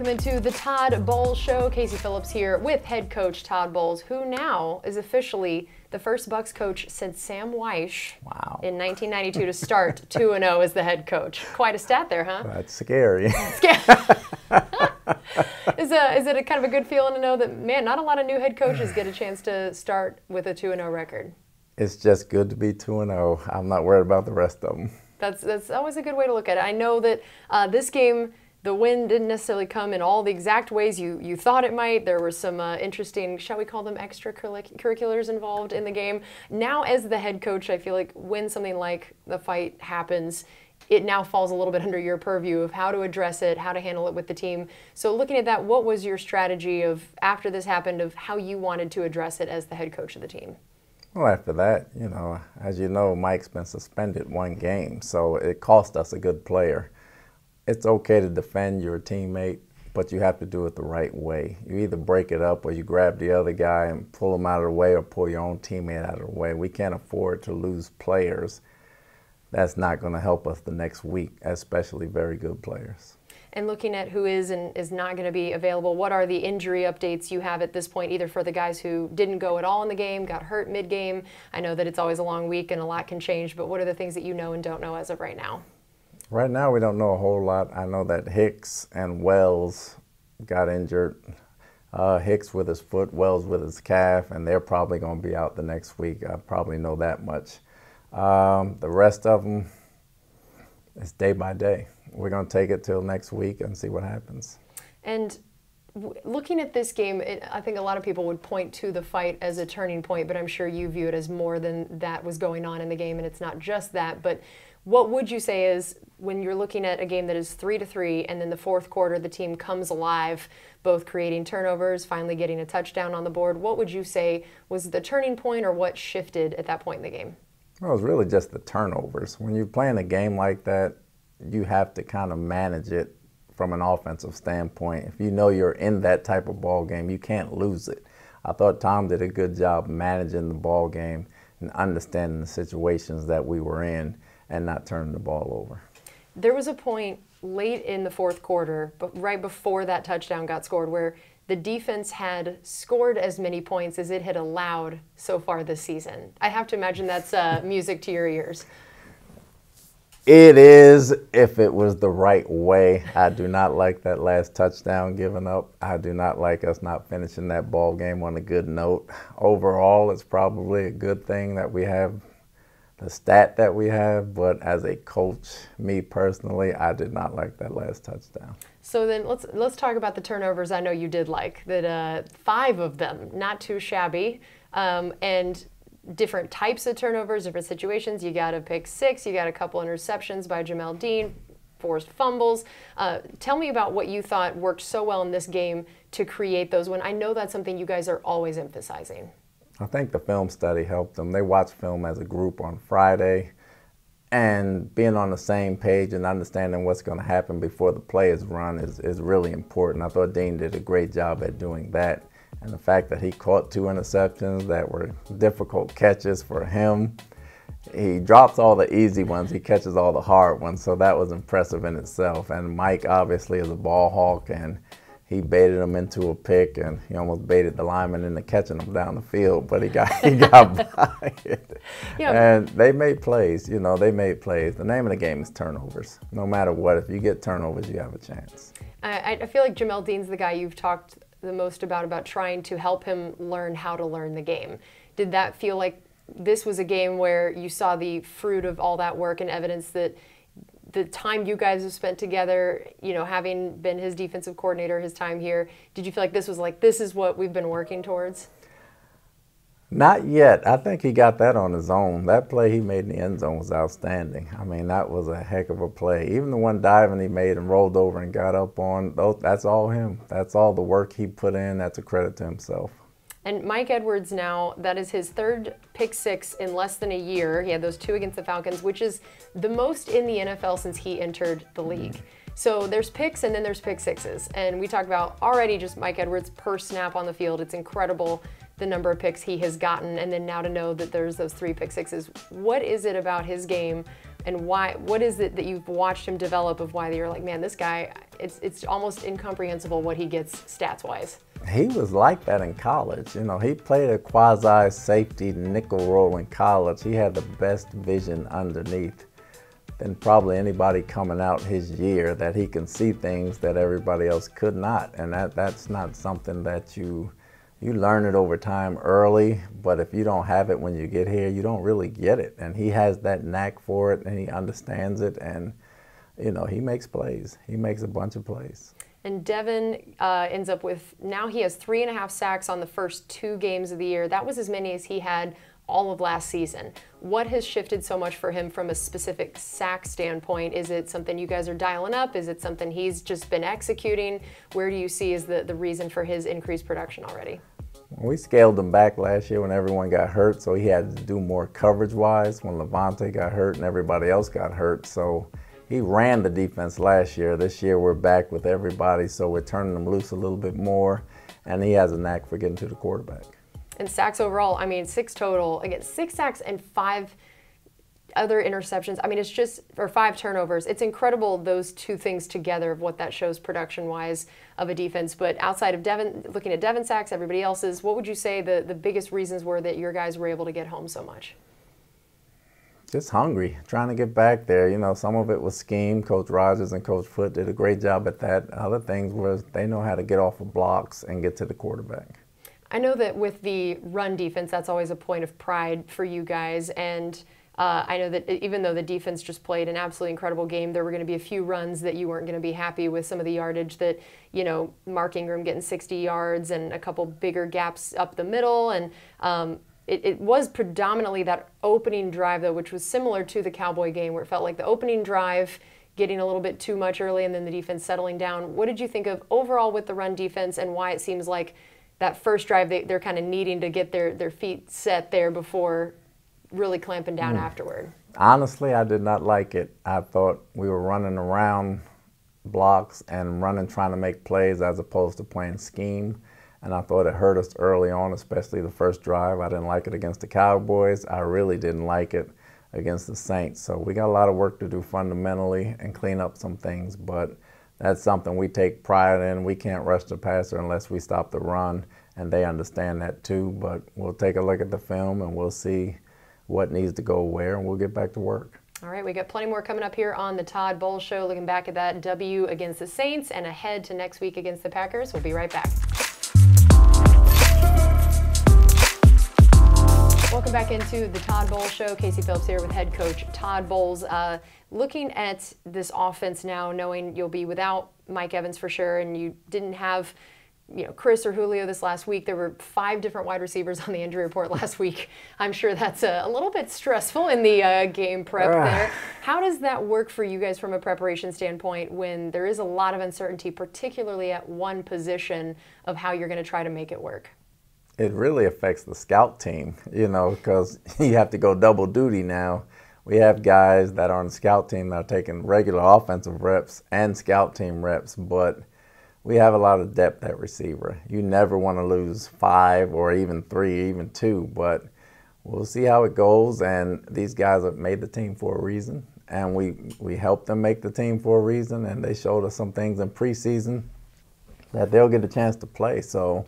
Welcome into the Todd Bowles Show. Casey Phillips here with head coach Todd Bowles, who now is officially the first Bucs coach since Sam Weish in 1992 to start 2-0 as the head coach. Quite a stat there, huh? That's scary. Is it a kind of a good feeling to know that, man, not a lot of new head coaches get a chance to start with a 2-0 record? It's just good to be 2-0. I'm not worried about the rest of them. That's always a good way to look at it. I know that this game, the win didn't necessarily come in all the exact ways you thought it might. There were some interesting, shall we call them extracurriculars involved in the game. Now as the head coach, I feel like when something like the fight happens, it now falls a little bit under your purview of how to address it, how to handle it with the team. So looking at that, what was your strategy of, after this happened, of how you wanted to address it as the head coach of the team? Well, after that, as you know, Mike's been suspended one game, so it cost us a good player. It's okay to defend your teammate, but you have to do it the right way. You either break it up or you grab the other guy and pull him out of the way, or pull your own teammate out of the way. We can't afford to lose players. That's not going to help us the next week, especially very good players. And looking at who is and is not going to be available, what are the injury updates you have at this point, either for the guys who didn't go at all in the game, got hurt mid-game? I know that it's always a long week and a lot can change, but what are the things that you know and don't know as of right now? Right now, we don't know a whole lot. I know that Hicks and Wells got injured. Hicks with his foot, Wells with his calf, and they're probably going to be out the next week. I probably know that much. The rest of them, it's day by day. We're going to take it till next week and see what happens. And looking at this game, I think a lot of people would point to the fight as a turning point, but I'm sure you view it as more than that was going on in the game, and it's not just that. But what would you say is, when you're looking at a game that is 3-3, and then the fourth quarter the team comes alive, both creating turnovers, finally getting a touchdown on the board, what would you say was the turning point, or what shifted at that point in the game? Well, it was really just the turnovers. When you're playing a game like that, you have to kind of manage it from an offensive standpoint. If you know you're in that type of ball game, you can't lose it. I thought Tom did a good job managing the ball game and understanding the situations that we were in and not turning the ball over. There was a point late in the fourth quarter, but right before that touchdown got scored, where the defense had scored as many points as it had allowed so far this season. I have to imagine that's music to your ears. It is, if it was the right way. I do not like that last touchdown given up. I do not like us not finishing that ball game on a good note. Overall, it's probably a good thing that we have the stat that we have, but as a coach, me personally, I did not like that last touchdown. So then let's talk about the turnovers. I know you did like that. 5 of them, not too shabby, and different types of turnovers, different situations. You got a pick 6, you got a couple interceptions by Jamel, forced fumbles. Tell me about what you thought worked so well in this game to create those, when I know that's something you guys are always emphasizing. I think the film study helped them. They watched film as a group on Friday, and being on the same page and understanding what's going to happen before the play is run is really important. I thought Dean did a great job at doing that. And the fact that he caught 2 interceptions that were difficult catches for him. He drops all the easy ones, he catches all the hard ones, so that was impressive in itself. And Mike obviously is a ball hawk, and he baited him into a pick, and he almost baited the lineman into catching him down the field, but he got by it. Yeah. And they made plays, they made plays. The name of the game is turnovers. No matter what, if you get turnovers, you have a chance. I feel like Jamel Dean's the guy you've talked the most about trying to help him learn how to learn the game. Did that feel like this was a game where you saw the fruit of all that work and evidence that the time you guys have spent together, having been his defensive coordinator, his time here, did you feel like this is what we've been working towards? Not yet. I think he got that on his own. That play he made in the end zone was outstanding. I mean, that was a heck of a play. Even the one diving he made and rolled over and got up on, that's all him. That's all the work he put in. That's a credit to himself. And Mike Edwards now, that is his 3rd pick 6 in less than a year. He had those 2 against the Falcons, which is the most in the NFL since he entered the league. So there's picks and then there's pick 6s. And we talked about already just Mike Edwards per snap on the field. It's incredible the number of picks he has gotten, and then now to know that there's those 3 pick 6s. What is it about his game, and what is it that you've watched him develop of why you're like, man, this guy, it's almost incomprehensible what he gets stats-wise. He was like that in college. You know, he played a quasi-safety nickel role in college. He had the best vision underneath than probably anybody coming out his year, that he can see things that everybody else could not. And that's not something that you learn it over time early, but if you don't have it when you get here, you don't really get it. And he has that knack for it, and he understands it, and you know, he makes plays. He makes a bunch of plays. And Devin ends up with, now he has 3.5 sacks on the first 2 games of the year. That was as many as he had all of last season. What has shifted so much for him from a specific sack standpoint? Is it something you guys are dialing up? Is it something he's just been executing? Where do you see is the reason for his increased production already? We scaled him back last year when everyone got hurt, so he had to do more coverage-wise when Levante got hurt and everybody else got hurt. So he ran the defense last year. This year we're back with everybody, so we're turning him loose a little bit more, and he has a knack for getting to the quarterback. And sacks overall, I mean, 6 total. Again, 6 sacks and 5 other interceptions. I mean, it's just, or 5 turnovers. It's incredible, those 2 things together, of what that shows production-wise of a defense. But outside of Devin, looking at Devin sacks, everybody else's, what would you say the biggest reasons were that your guys were able to get home so much? Just hungry, trying to get back there. You know, some of it was scheme. Coach Rogers and Coach Foote did a great job at that. Other things was they know how to get off of blocks and get to the quarterback. I know that with the run defense, that's always a point of pride for you guys. And I know that even though the defense just played an absolutely incredible game, there were going to be a few runs that you weren't going to be happy with, some of the yardage that, you know, Mark Ingram getting 60 yards and a couple bigger gaps up the middle. And it was predominantly that opening drive, though, which was similar to the Cowboy game, where it felt like the opening drive getting a little bit too much early and then the defense settling down. What did you think of overall with the run defense, and why it seems like that first drive they're kind of needing to get their feet set there before really clamping down afterward? Honestly, I did not like it. I thought we were running around blocks and trying to make plays as opposed to playing scheme. And I thought it hurt us early on, especially the first drive. I didn't like it against the Cowboys. I really didn't like it against the Saints. So we got a lot of work to do fundamentally and clean up some things, but that's something we take pride in. We can't rush the passer unless we stop the run, and they understand that too. But we'll take a look at the film and we'll see what needs to go where, and we'll get back to work. All right, we got plenty more coming up here on the Todd Bowles Show, looking back at that W against the Saints and ahead to next week against the Packers. We'll be right back. Welcome back into the Todd Bowles Show. Casey Phillips here with head coach Todd Bowles. Looking at this offense now, knowing you'll be without Mike Evans for sure, and you didn't have, you know, Chris or Julio this last week. There were 5 different wide receivers on the injury report last week. I'm sure that's a little bit stressful in the game prep there. How does that work for you guys from a preparation standpoint when there is a lot of uncertainty, particularly at one position, of how you're going to try to make it work? It really affects the scout team, you know, because you have to go double duty now. We have guys that are on the scout team that are taking regular offensive reps and scout team reps, but we have a lot of depth at receiver. You never want to lose 5 or even 3, even 2, but we'll see how it goes. And these guys have made the team for a reason, and we helped them make the team for a reason, and they showed us some things in preseason that they'll get a chance to play. So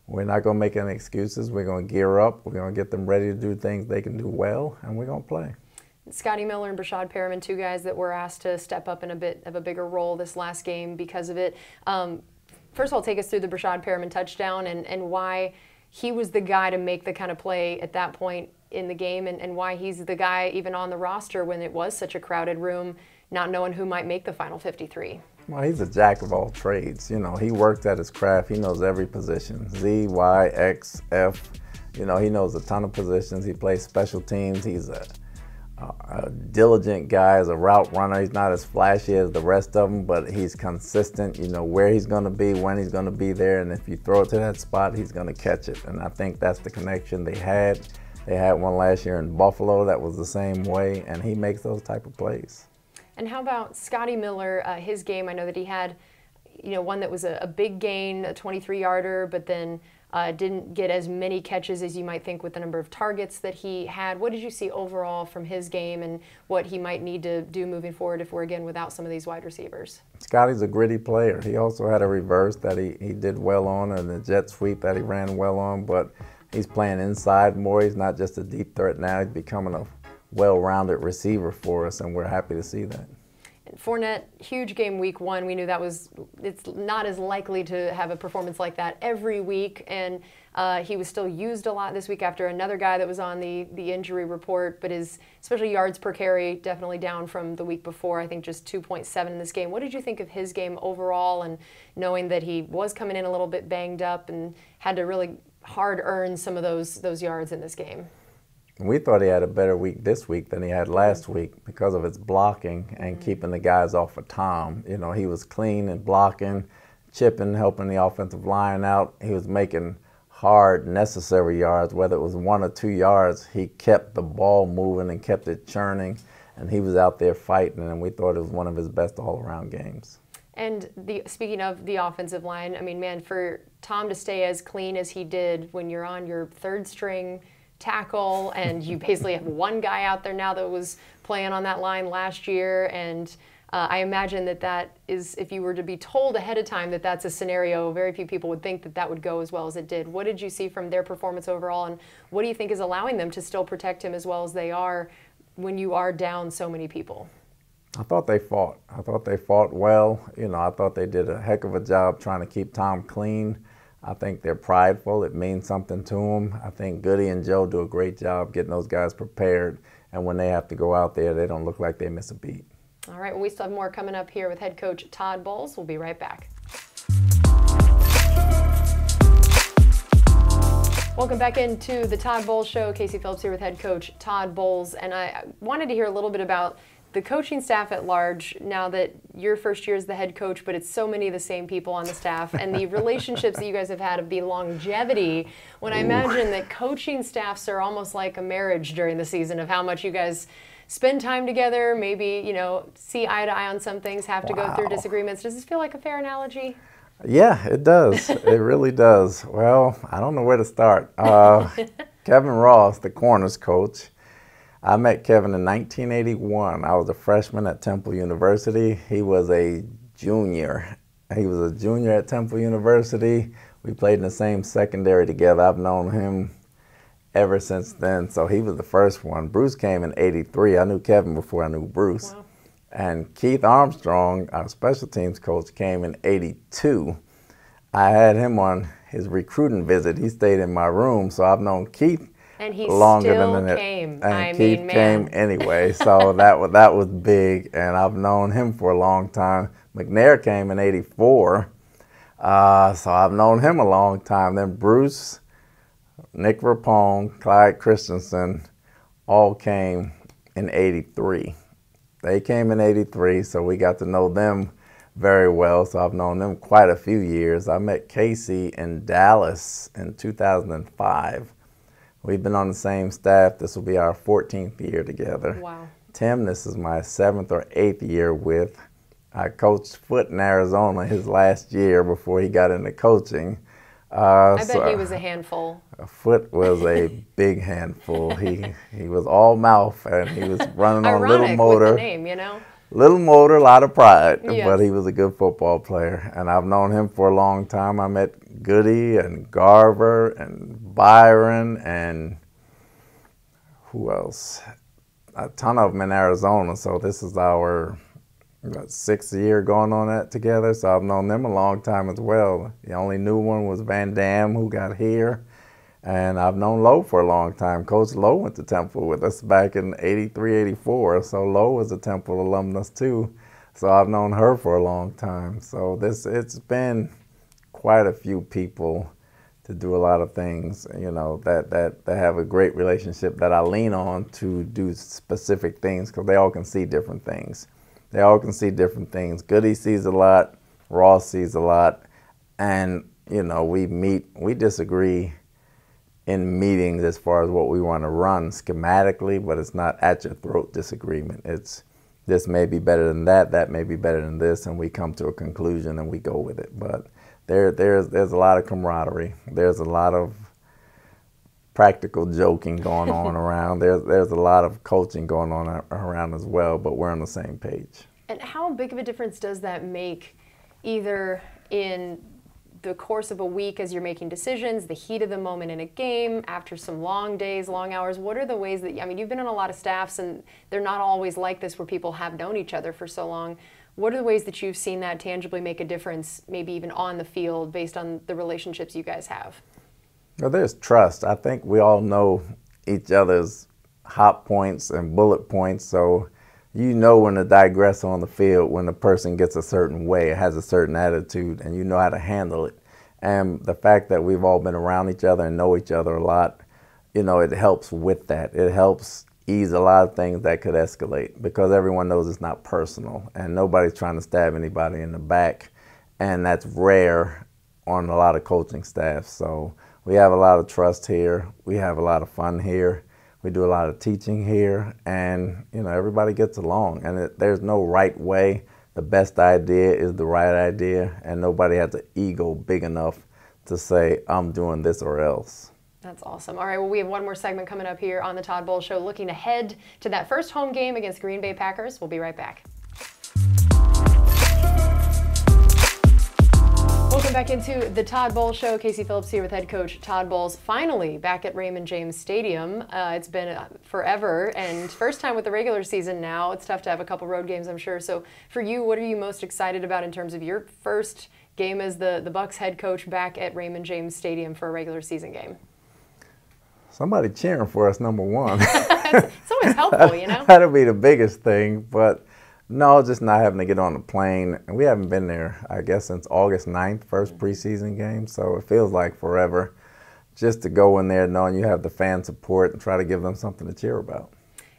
we're not going to make any excuses. We're going to gear up. We're going to get them ready to do things they can do well, and we're going to play. Scotty Miller and Brashad Perriman, 2 guys that were asked to step up in a bit of a bigger role this last game because of it. First of all, take us through the Brashad Perriman touchdown and why he was the guy to make the kind of play at that point in the game, and why he's the guy even on the roster when it was such a crowded room, not knowing who might make the final 53. Well, he's a jack of all trades. You know, he works at his craft. He knows every position, Z, Y, X, F. You know, he knows a ton of positions. He plays special teams. He's a diligent guy, as a route runner. He's not as flashy as the rest of them, but he's consistent. You know where he's going to be, when he's going to be there, and if you throw it to that spot, he's going to catch it. And I think that's the connection they had. They had one last year in Buffalo that was the same way, and he makes those type of plays. And how about Scotty Miller, his game? I know that he had, you know, one that was a big gain, a 23-yarder, but then didn't get as many catches as you might think with the number of targets that he had. What did you see overall from his game and what he might need to do moving forward if we're, again, without some of these wide receivers? Scotty's a gritty player. He also had a reverse that he did well on, and a jet sweep that he ran well on, but he's playing inside more. He's not just a deep threat now. He's becoming a well-rounded receiver for us, and we're happy to see that. Fournette, huge game week 1. We knew it's not as likely to have a performance like that every week, and he was still used a lot this week after another guy that was on the injury report, but his especially yards per carry definitely down from the week before. I think just 2.7 in this game. What did you think of his game overall, and knowing that he was coming in a little bit banged up and had to really hard earn some of those yards in this game? We thought he had a better week this week than he had last week because of his blocking and keeping the guys off of Tom. You know, he was clean and blocking, chipping, helping the offensive line out. He was making hard, necessary yards, whether it was 1 or 2 yards. He kept the ball moving and kept it churning, and he was out there fighting, and we thought it was one of his best all-around games. And speaking of the offensive line, I mean, man, for Tom to stay as clean as he did when you're on your third string tackle, and you basically have one guy out there now that was playing on that line last year, and I imagine that is, if you were to be told ahead of time that that's a scenario, very few people would think that would go as well as it did. What did you see from their performance overall, and what do you think is allowing them to still protect him as well as they are when you are down so many people? I thought they fought. I thought they fought well. You know, I thought they did a heck of a job trying to keep Tom clean. I think they're prideful. It means something to them. I think Goody and Joe do a great job getting those guys prepared, and when they have to go out there, they don't look like they miss a beat. All right, well, we still have more coming up here with head coach Todd Bowles. We'll be right back. Welcome back into the Todd Bowles Show. Casey Phillips here with head coach Todd Bowles, and I wanted to hear a little bit about the coaching staff at large, now that your first year as the head coach, but it's so many of the same people on the staff, and the relationships that you guys have had of the longevity, when I imagine that coaching staffs are almost like a marriage during the season, of how much you guys spend time together, maybe, you know, see eye to eye on some things, have to go through disagreements. Does this feel like a fair analogy? Yeah, it does. It really does. Well, I don't know where to start. Kevin Ross, the corners coach, I met Kevin in 1981. I was a freshman at Temple University. He was a junior. He was a junior at Temple University. We played in the same secondary together. I've known him ever since then, so he was the first one. Bruce came in 83. I knew Kevin before I knew Bruce. Wow. And Keith Armstrong, our special teams coach, came in 82. I had him on his recruiting visit. He stayed in my room, so I've known Keith and he longer still than that. came. And Keith came anyway, so that was big, and I've known him for a long time. McNair came in 84, so I've known him a long time. Then Bruce, Nick Rapone, Clyde Christensen all came in 83. They came in 83, so we got to know them very well, so I've known them quite a few years. I met Casey in Dallas in 2005. We've been on the same staff. This will be our 14th year together. Wow. Tim, this is my 7th or 8th year with. I coached foot in Arizona his last year before he got into coaching. I bet he was a handful. Foot was a big handful. He was all mouth, and he was running on little motor. With the name, you know? Little motor, a lot of pride, yes. But he was a good football player, and I've known him for a long time. I met Goody and Garver and Byron and who else? A ton of them in Arizona, so this is our 6th year going on that together, so I've known them a long time as well. The only new one was Van Dam, who got here, and I've known Lowe for a long time. Coach Lowe went to Temple with us back in 83, 84, so Lowe was a Temple alumnus too, so I've known her for a long time. So it's been quite a few people to do a lot of things, you know, that have a great relationship that I lean on to do specific things, because they all can see different things. They all can see different things. Goody sees a lot, Ross sees a lot, and, you know, we disagree in meetings as far as what we want to run schematically, but it's not at your throat disagreement. It's this may be better than that, that may be better than this, and we come to a conclusion and we go with it. But there's a lot of camaraderie. There's a lot of practical joking going on around. There's a lot of coaching going on around as well, but we're on the same page. And how big of a difference does that make, either in the course of a week as you're making decisions, the heat of the moment in a game, after some long days, long hours? What are the ways that, I mean, you've been on a lot of staffs and they're not always like this where people have known each other for so long. What are the ways that you've seen that tangibly make a difference, maybe even on the field, based on the relationships you guys have? Well, there's trust. I think we all know each other's hot points and bullet points, so you know when to digress on the field when the person gets a certain way, has a certain attitude, and you know how to handle it. And the fact that we've all been around each other and know each other a lot, you know, it helps with that. It helps ease a lot of things that could escalate because everyone knows it's not personal and nobody's trying to stab anybody in the back, and that's rare on a lot of coaching staffs. So we have a lot of trust here. We have a lot of fun here. We do a lot of teaching here, and you know, everybody gets along. And there's no right way. The best idea is the right idea, and nobody has an ego big enough to say, I'm doing this or else. That's awesome. All right, well, we have one more segment coming up here on the Todd Bowles Show, looking ahead to that first home game against Green Bay Packers. We'll be right back. Welcome back into the Todd Bowles Show. Casey Phillips here with head coach Todd Bowles, finally back at Raymond James Stadium. It's been forever, and first time with the regular season now. It's tough to have a couple road games, I'm sure. So for you, what are you most excited about in terms of your first game as the Bucs head coach back at Raymond James Stadium for a regular season game? Somebody cheering for us, number one. It's always helpful, you know? That'll be the biggest thing, but no, just not having to get on the plane. And we haven't been there, I guess, since August 9th, first preseason game. So it feels like forever just to go in there knowing you have the fan support and try to give them something to cheer about.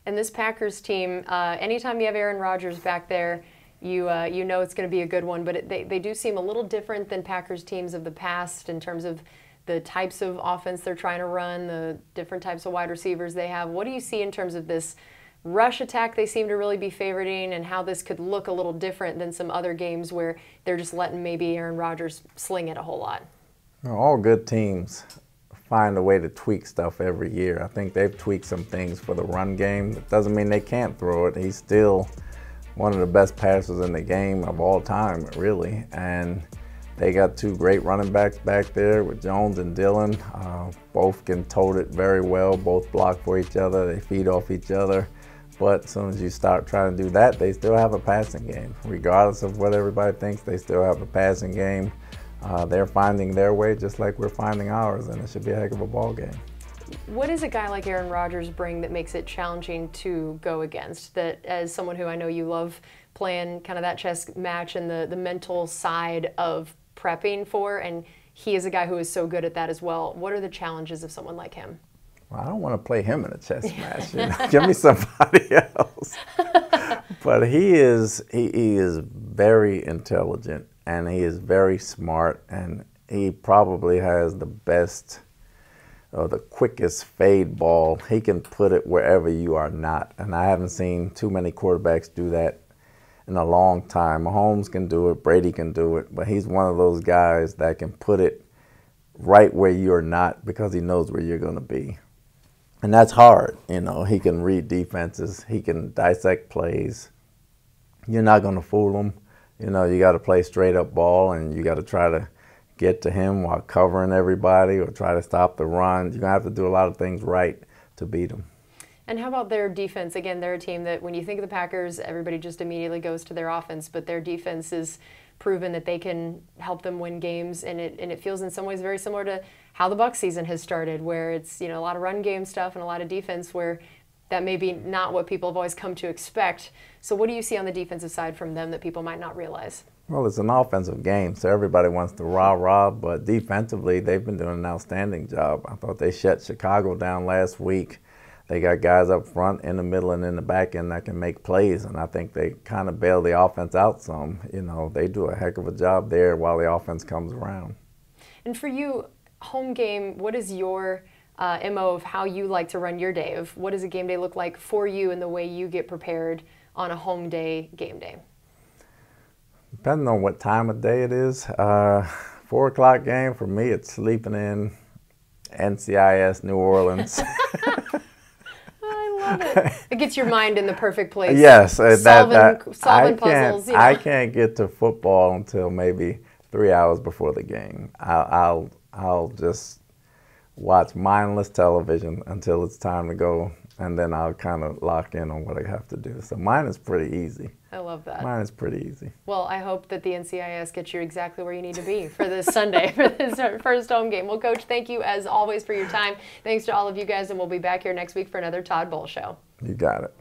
And this Packers team, anytime you have Aaron Rodgers back there, you know it's going to be a good one. But they do seem a little different than Packers teams of the past in terms of the types of offense they're trying to run, the different types of wide receivers they have. What do you see in terms of this rush attack they seem to really be favoriting, and how this could look a little different than some other games where they're just letting maybe Aaron Rodgers sling it a whole lot? All good teams find a way to tweak stuff every year. I think they've tweaked some things for the run game. It doesn't mean they can't throw it. He's still one of the best passers in the game of all time, really. And they got two great running backs back there with Jones and Dillon. Both can tote it very well, both block for each other, they feed off each other. But as soon as you start trying to do that, they still have a passing game. Regardless of what everybody thinks, they still have a passing game. They're finding their way just like we're finding ours, and it should be a heck of a ball game. What does a guy like Aaron Rodgers bring that makes it challenging to go against? That, as someone who I know you love playing kind of that chess match and the mental side of prepping for, and he is a guy who is so good at that as well. What are the challenges of someone like him? Well, I don't want to play him in a chess match. You know? Give me somebody else. But he is very intelligent, and he is very smart, and he probably has the best or the quickest fade ball. He can put it wherever you are not, and I haven't seen too many quarterbacks do that in a long time. Mahomes can do it, Brady can do it, but he's one of those guys that can put it right where you're not because he knows where you're going to be. And that's hard, you know. He can read defenses. He can dissect plays. You're not going to fool him. You know, you got to play straight up ball, and you got to try to get to him while covering everybody or try to stop the run. You're going to have to do a lot of things right to beat him. And how about their defense? Again, they're a team that when you think of the Packers, everybody just immediately goes to their offense, but their defense is proven that they can help them win games, and it feels in some ways very similar to how the Bucs season has started, where it's, you know, a lot of run game stuff and a lot of defense, where that may be not what people have always come to expect. So what do you see on the defensive side from them that people might not realize? Well, it's an offensive game, so everybody wants to rah-rah, but defensively, they've been doing an outstanding job. I thought they shut Chicago down last week. They got guys up front, in the middle, and in the back end that can make plays, and I think they kind of bail the offense out some. You know, they do a heck of a job there while the offense comes around. And for you, home game, what is your MO of how you like to run your day? Of what does a game day look like for you and the way you get prepared on a home day, game day? Depending on what time of day it is. 4 o'clock game for me, it's sleeping in NCIS New Orleans. I love it. It gets your mind in the perfect place. Yes, solving puzzles. I can't get to football until maybe 3 hours before the game. I'll just watch mindless television until it's time to go, and then I'll kind of lock in on what I have to do. So mine is pretty easy. I love that. Mine is pretty easy. Well, I hope that the NCIS gets you exactly where you need to be for this Sunday, for this first home game. Well, Coach, thank you as always for your time. Thanks to all of you guys, and we'll be back here next week for another Todd Bowles Show. You got it.